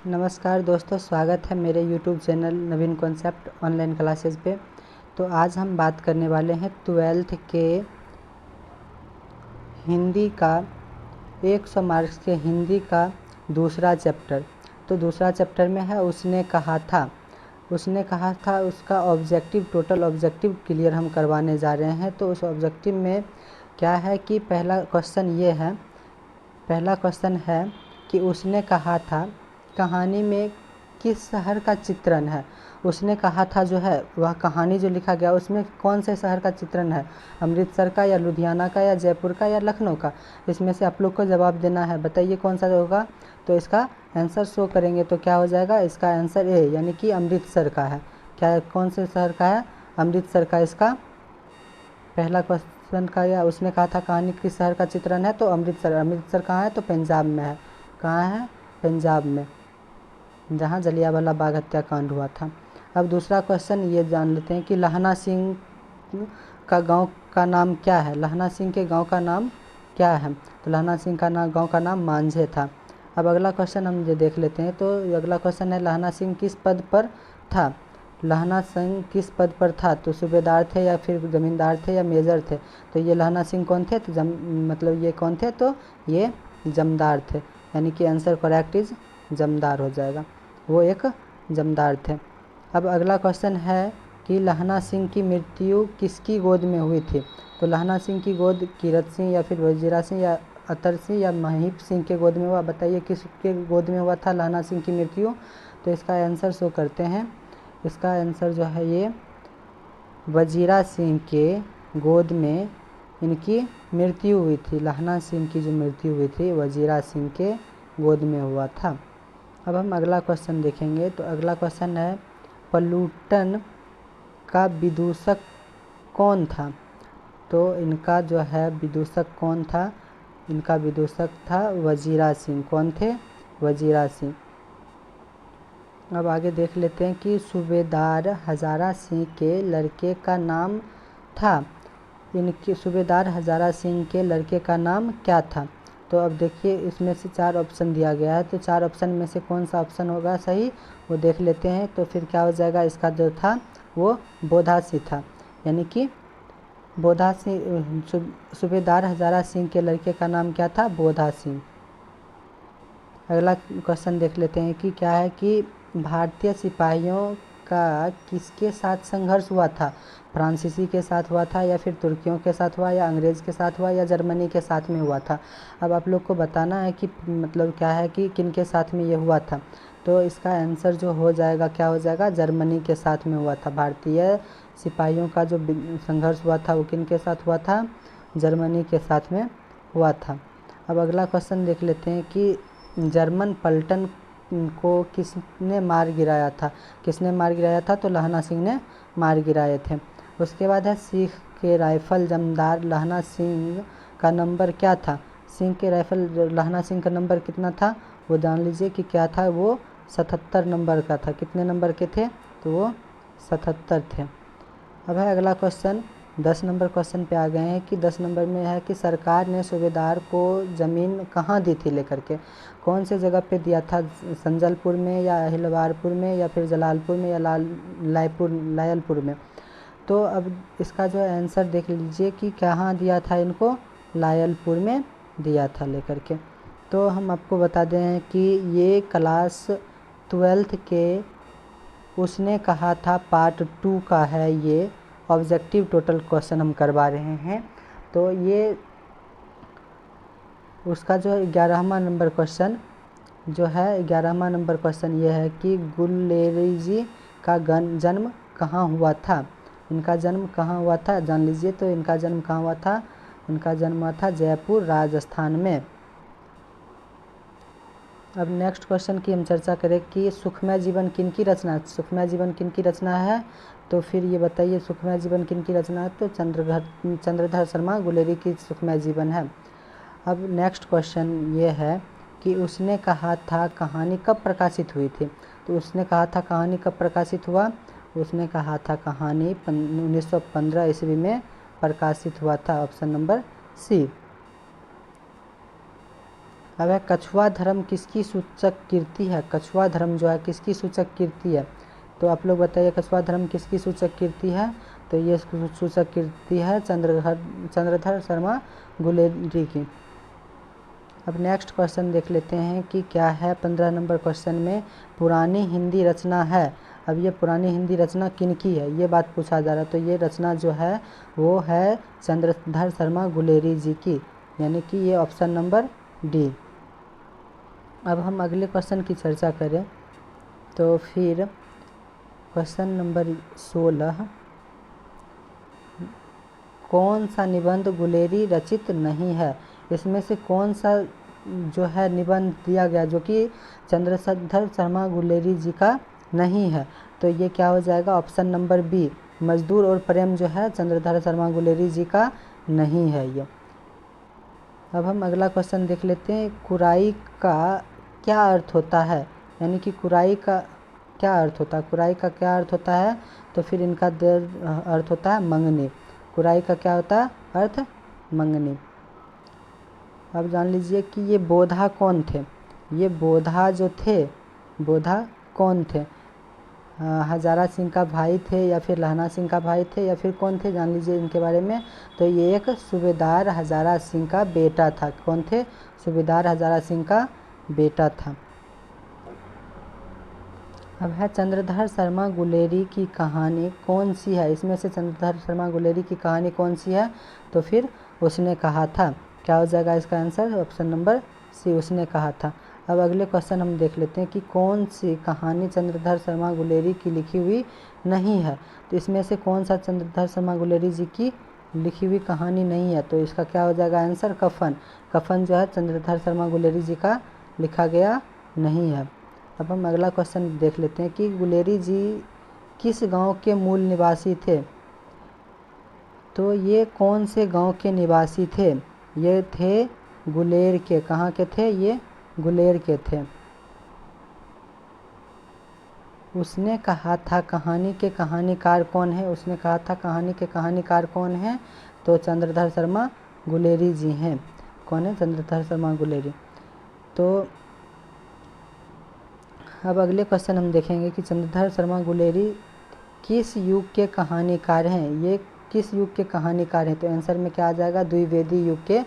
नमस्कार दोस्तों, स्वागत है मेरे YouTube चैनल नवीन कॉन्सेप्ट ऑनलाइन क्लासेस पे। तो आज हम बात करने वाले हैं 12th के हिंदी का 100 मार्क्स के हिंदी का दूसरा चैप्टर। तो दूसरा चैप्टर में है उसने कहा था उसका ऑब्जेक्टिव, टोटल ऑब्जेक्टिव क्लियर हम करवाने जा रहे हैं। तो उस ऑब्जेक्टिव में क्या है कि पहला क्वेश्चन है कि उसने कहा था कहानी में किस शहर का चित्रण है। उसने कहा था जो है वह कहानी जो लिखा गया उसमें कौन से शहर का चित्रण है, अमृतसर का या लुधियाना का या जयपुर का या लखनऊ का। इसमें से आप लोग को जवाब देना है, बताइए कौन सा होगा। तो इसका आंसर शो करेंगे तो क्या हो जाएगा, इसका आंसर ए यानी कि अमृतसर का है। क्या कौन से शहर का है, अमृतसर का। इसका पहला क्वेश्चन का या उसने कहा था कहानी किस शहर का चित्रण है, तो अमृतसर कहाँ है, तो पंजाब में है। कहाँ है, पंजाब में, जहाँ जलियांवाला बाग हत्याकांड हुआ था। अब दूसरा क्वेश्चन ये जान लेते हैं कि लहना सिंह का गांव का नाम क्या है। लहना सिंह के गांव का नाम क्या है, तो लहना सिंह का गांव का नाम मांझे था। अब अगला क्वेश्चन हम ये देख लेते हैं। तो अगला क्वेश्चन है लहना सिंह किस पद पर था। लहना सिंह किस पद पर था, तो सूबेदार थे या फिर जमींदार थे या मेजर थे। तो ये लहना सिंह कौन थे, तो मतलब ये कौन थे, तो ये जमदार थे, यानी कि आंसर करेक्ट इज जमदार हो जाएगा, वो एक जमदार थे। अब अगला क्वेश्चन है कि लहना सिंह की मृत्यु किसकी गोद में हुई थी। तो लहना सिंह की गोद कीरत सिंह या फिर वजीरा सिंह या अतर सिंह या महीप सिंह के गोद में हुआ। बताइए किसके गोद में हुआ था लहना सिंह की मृत्यु। तो इसका आंसर शो करते हैं। इसका आंसर जो है ये वजीरा सिंह के गोद में इनकी मृत्यु हुई थी। लहना सिंह की जो मृत्यु हुई थी वजीरा सिंह के गोद में हुआ था। अब हम अगला क्वेश्चन देखेंगे। तो अगला क्वेश्चन है पल्लूटन का विदूषक कौन था। तो इनका जो है विदूषक कौन था, इनका विदूषक था वजीरा सिंह। कौन थे, वजीरा सिंह। अब आगे देख लेते हैं कि सूबेदार हजारा सिंह के लड़के का नाम था। इनके सूबेदार हजारा सिंह के लड़के का नाम क्या था। तो अब देखिए इसमें से 4 ऑप्शन दिया गया है, तो 4 ऑप्शन में से कौन सा ऑप्शन होगा सही वो देख लेते हैं। तो फिर क्या हो जाएगा, इसका जो था वो बोधा सिंह था, यानी कि बोधा सिंह। सूबेदार हजारा सिंह के लड़के का नाम क्या था, बोधा सिंह। अगला क्वेश्चन देख लेते हैं कि क्या है कि भारतीय सिपाहियों का किसके साथ संघर्ष हुआ था। फ्रांसीसी के साथ हुआ था या फिर तुर्कियों के साथ हुआ या अंग्रेज़ के साथ हुआ या जर्मनी के साथ में हुआ था। अब आप लोग को बताना है कि मतलब क्या है कि किन के साथ में ये हुआ था। तो इसका आंसर जो हो जाएगा क्या हो जाएगा, जर्मनी के साथ में हुआ था। भारतीय सिपाहियों का जो संघर्ष हुआ था वो किन के साथ हुआ था, जर्मनी के साथ में हुआ था। अब अगला क्वेश्चन देख लेते हैं कि जर्मन पलटन को किसने मार गिराया था। किसने मार गिराया था, तो लहना सिंह ने मार गिराए थे। उसके बाद है सिख के राइफल जमदार लहना सिंह का नंबर क्या था। सिंह के राइफल लहना सिंह का नंबर कितना था, वो जान लीजिए कि क्या था, वो 77 नंबर का था। कितने नंबर के थे, तो वो 77 थे। अब है अगला क्वेश्चन, 10 नंबर क्वेश्चन पे आ गए हैं कि 10 नंबर में है कि सरकार ने सूबेदार को ज़मीन कहाँ दी थी लेकर के। कौन से जगह पे दिया था, संजलपुर में या हिलवारपुर में या फिर जलालपुर में या लायलपुर में। तो अब इसका जो आंसर देख लीजिए कि कहाँ दिया था इनको, लायलपुर में दिया था लेकर के। तो हम आपको बता दें कि ये क्लास 12th के उसने कहा था पार्ट 2 का है। ये ऑब्जेक्टिव टोटल क्वेश्चन हम करवा रहे हैं। तो ये उसका जो 11वां नंबर क्वेश्चन जो है, 11वां नंबर क्वेश्चन ये है कि गुलेरी जी का जन्म कहाँ हुआ था। इनका जन्म कहाँ हुआ था जान लीजिए। तो इनका जन्म कहाँ हुआ था, इनका जन्म हुआ था जयपुर राजस्थान में। अब नेक्स्ट क्वेश्चन की हम चर्चा करें कि सुखमय जीवन किन की रचना है। सुखमय जीवन किन की रचना है, तो फिर ये बताइए सुखमय जीवन किन की रचना है। तो चंद्रधर शर्मा गुलेरी की सुखमय जीवन है। अब नेक्स्ट क्वेश्चन ये है कि उसने कहा था कहानी कब प्रकाशित हुई थी। तो उसने कहा था कहानी कब प्रकाशित हुआ, उसने कहा था कहानी 1915 ईस्वी में प्रकाशित हुआ था। Option number C. अब है कछुआ धर्म किसकी सूचक कीर्ति है। कछुआ धर्म जो है किसकी सूचक कीर्ति है, तो आप लोग बताइए कछुआ धर्म किसकी सूचक कीर्ति है। तो ये सूचक कीर्ति है चंद्रधर शर्मा गुलेरी की। अब नेक्स्ट क्वेश्चन देख लेते हैं कि क्या है 15 नंबर क्वेश्चन में पुरानी हिंदी रचना है। अब ये पुरानी हिंदी रचना किनकी है ये बात पूछा जा रहा है। तो ये रचना जो है वो है चंद्रधर शर्मा गुलेरी जी की, यानी कि ये ऑप्शन नंबर डी। अब हम अगले क्वेश्चन की चर्चा करें तो फिर क्वेश्चन नंबर 16, कौन सा निबंध गुलेरी रचित नहीं है। इसमें से कौन सा जो है निबंध दिया गया जो कि चंद्रधर शर्मा गुलेरी जी का नहीं है, तो ये क्या हो जाएगा ऑप्शन नंबर बी, मजदूर और प्रेम जो है चंद्रधर शर्मा गुलेरी जी का नहीं है ये। अब हम अगला क्वेश्चन देख लेते हैं, कुराई का क्या अर्थ होता है, यानी कि कुराई का क्या अर्थ होता है। कुराई का क्या अर्थ होता है, तो फिर इनका अर्थ होता है मंगनी। कुराई का क्या होता है अर्थ, मंगनी। अब जान लीजिए कि ये बोधा कौन थे। ये बोधा जो थे, बोधा कौन थे, हजारा सिंह का भाई थे या फिर लहना सिंह का भाई थे या फिर कौन थे, जान लीजिए इनके बारे में। तो ये एक सूबेदार हजारा सिंह का बेटा था। कौन थे, सूबेदार हजारा सिंह का बेटा था। अब है चंद्रधर शर्मा गुलेरी की कहानी कौन सी है। इसमें से चंद्रधर शर्मा गुलेरी की कहानी कौन सी है, तो फिर उसने कहा था। क्या हो जाएगा इसका आंसर, ऑप्शन नंबर सी, उसने कहा था। अब अगले क्वेश्चन हम देख लेते हैं कि कौन सी कहानी चंद्रधर शर्मा गुलेरी की लिखी हुई नहीं है। तो इसमें से कौन सा चंद्रधर शर्मा गुलेरी जी की लिखी हुई कहानी नहीं है, तो इसका क्या हो जाएगा आंसर, कफन। कफन जो है चंद्रधर शर्मा गुलेरी जी का लिखा गया नहीं है। अब हम अगला क्वेश्चन देख लेते हैं कि गुलेरी जी किस गांव के मूल निवासी थे। तो ये कौन से गांव के निवासी थे, ये थे गुलेर के। कहाँ के थे, ये गुलेर के थे। उसने कहा था कहानी के कहानीकार कौन है। उसने कहा था कहानी के कहानीकार कौन है, तो चंद्रधर शर्मा गुलेरी जी हैं। कौन है, चंद्रधर शर्मा गुलेरी। तो अब अगले क्वेश्चन हम देखेंगे कि चंद्रधर शर्मा गुलेरी किस युग के कहानीकार हैं। ये किस युग के कहानीकार हैं, तो आंसर में क्या आ जाएगा, द्विवेदी युग के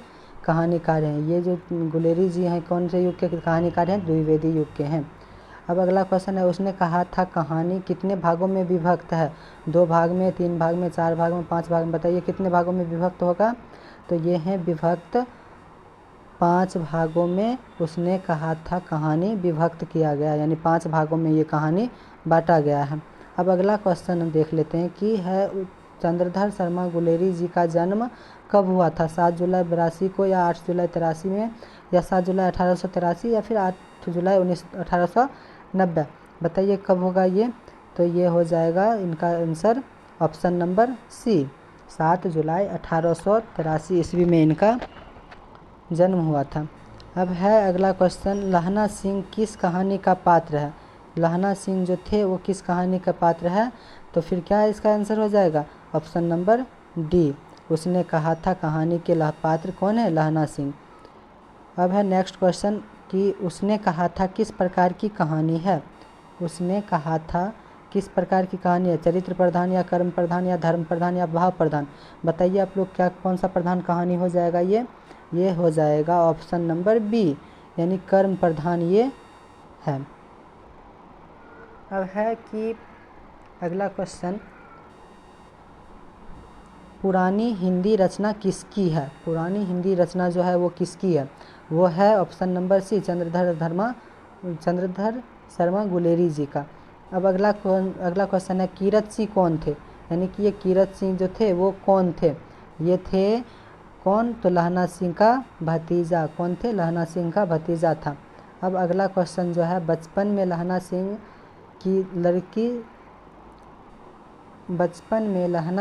कहानीकार हैं। ये जो गुलेरी जी हैं कौन से युग के कहानीकार हैं, द्विवेदी युग के हैं। अब अगला क्वेश्चन है, उसने कहा था कहानी कितने भागों में विभक्त है। 2 भाग में, 3 भाग में, 4 भाग में, 5 भाग में, बताइए कितने भागों में विभक्त होगा। तो ये है विभक्त 5 भागों में उसने कहा था कहानी विभक्त किया गया, यानी 5 भागों में ये कहानी बांटा गया है। अब अगला क्वेश्चन हम देख लेते हैं कि है चंद्रधर शर्मा गुलेरी जी का जन्म कब हुआ था, 7 जुलाई 82 को या 8 जुलाई 83 में या 7 जुलाई 1883 या फिर 8 जुलाई 1890, बताइए कब होगा ये। तो ये हो जाएगा इनका आंसर ऑप्शन नंबर सी, 7 जुलाई 1883 ईस्वी में इनका जन्म हुआ था। अब है अगला क्वेश्चन, लहना सिंह किस कहानी का पात्र है। लहना सिंह जो थे वो किस कहानी का पात्र है, तो फिर क्या इसका आंसर हो जाएगा ऑप्शन नंबर डी, उसने कहा था कहानी के पात्र कौन है, लहना सिंह। अब है नेक्स्ट क्वेश्चन कि उसने कहा था किस प्रकार की कहानी है। उसने कहा था किस प्रकार की कहानी है, चरित्र प्रधान या कर्म प्रधान या धर्म प्रधान या भाव प्रधान, बताइए आप लोग क्या कौन सा प्रधान कहानी हो जाएगा ये हो जाएगा ऑप्शन नंबर बी, यानी कर्म प्रधान ये है। अब है कि अगला क्वेश्चन, पुरानी हिंदी रचना किसकी है। पुरानी हिंदी रचना जो है वो किसकी है, वो है option number C, Chandradhar Sharma Guleri ji का। अब अगला क्वेश्चन है कीरत सिंह कौन थे, यानी कि ये कीरत सिंह जो थे वो कौन थे। ये थे कौन, तो लहना सिंह का भतीजा। कौन थे, लहना सिंह का भतीजा था। अब अगला क्वेश्चन जो है, बचपन में लहना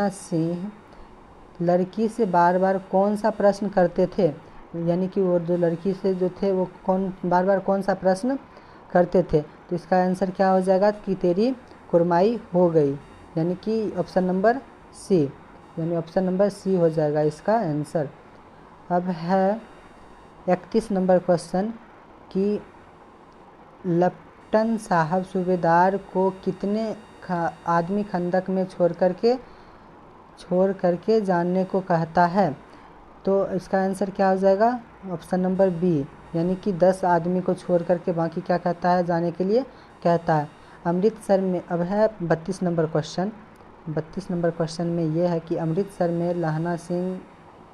सिंह लड़की से बार बार कौन सा प्रश्न करते थे, यानी कि वो जो लड़की से जो थे वो बार बार कौन सा प्रश्न करते थे। तो इसका आंसर क्या हो जाएगा कि तेरी कुरमाई हो गई, यानी कि ऑप्शन नंबर सी, यानी ऑप्शन नंबर सी हो जाएगा इसका आंसर। अब है 31 नंबर क्वेश्चन कि लेफ्टन साहब सूबेदार को कितने आदमी खंदक में छोड़ करके जाने को कहता है। तो इसका आंसर क्या हो जाएगा, ऑप्शन नंबर बी, यानी कि 10 आदमी को छोड़ करके बाकी क्या कहता है, जाने के लिए कहता है। अमृतसर में अब है 32 नंबर क्वेश्चन। 32 नंबर क्वेश्चन में ये है कि अमृतसर में लहना सिंह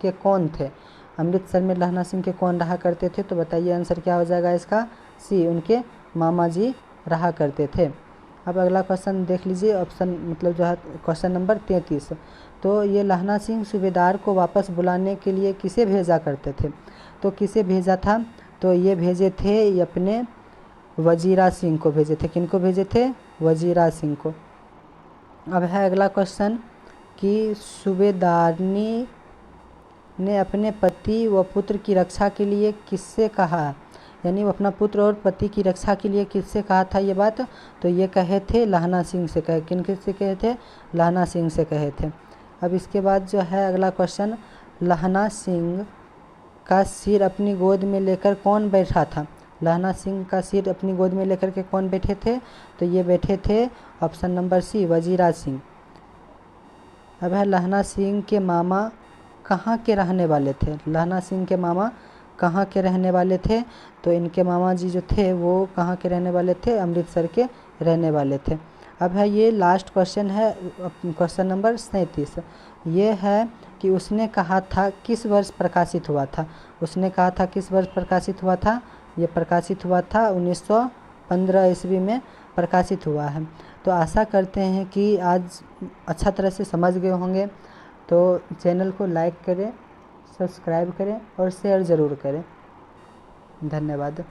के कौन थे। अमृतसर में लहना सिंह के कौन रहा करते थे, तो बताइए आंसर क्या हो जाएगा इसका, सी, उनके मामा जी रहा करते थे। अब अगला क्वेश्चन देख लीजिए, ऑप्शन मतलब जो है क्वेश्चन नंबर 33। तो ये लहना सिंह सूबेदार को वापस बुलाने के लिए किसे भेजा करते थे, तो किसे भेजा था, तो ये भेजे थे ये अपने वजीरा सिंह को भेजे थे। किनको भेजे थे, वजीरा सिंह को। अब है अगला क्वेश्चन कि सूबेदारनी ने अपने पति व पुत्र की रक्षा के लिए किससे कहा, यानी वो अपना पुत्र और पति की रक्षा के लिए किससे कहा था ये बात, तो ये कहे थे लहना सिंह से कहे। किन किससे कहे थे, लहना सिंह से कहे थे। अब इसके बाद जो है अगला क्वेश्चन, लहना सिंह का सिर अपनी गोद में लेकर कौन बैठा था। लहना सिंह का सिर अपनी गोद में लेकर के कौन बैठे थे, तो ये बैठे थे option number C, Wazira Singh. अब है लहना सिंह के मामा कहाँ के रहने वाले थे। लहना सिंह के मामा कहाँ के रहने वाले थे, तो इनके मामा जी जो थे वो कहाँ के रहने वाले थे, अमृतसर के रहने वाले थे। अब है ये लास्ट क्वेश्चन है, क्वेश्चन नंबर 37। ये है कि उसने कहा था किस वर्ष प्रकाशित हुआ था। उसने कहा था किस वर्ष प्रकाशित हुआ था, ये प्रकाशित हुआ था 1915 ईस्वी में प्रकाशित हुआ है। तो आशा करते हैं कि आज अच्छा तरह से समझ गए होंगे। तो चैनल को लाइक करें, सब्सक्राइब करें और शेयर ज़रूर करें। धन्यवाद।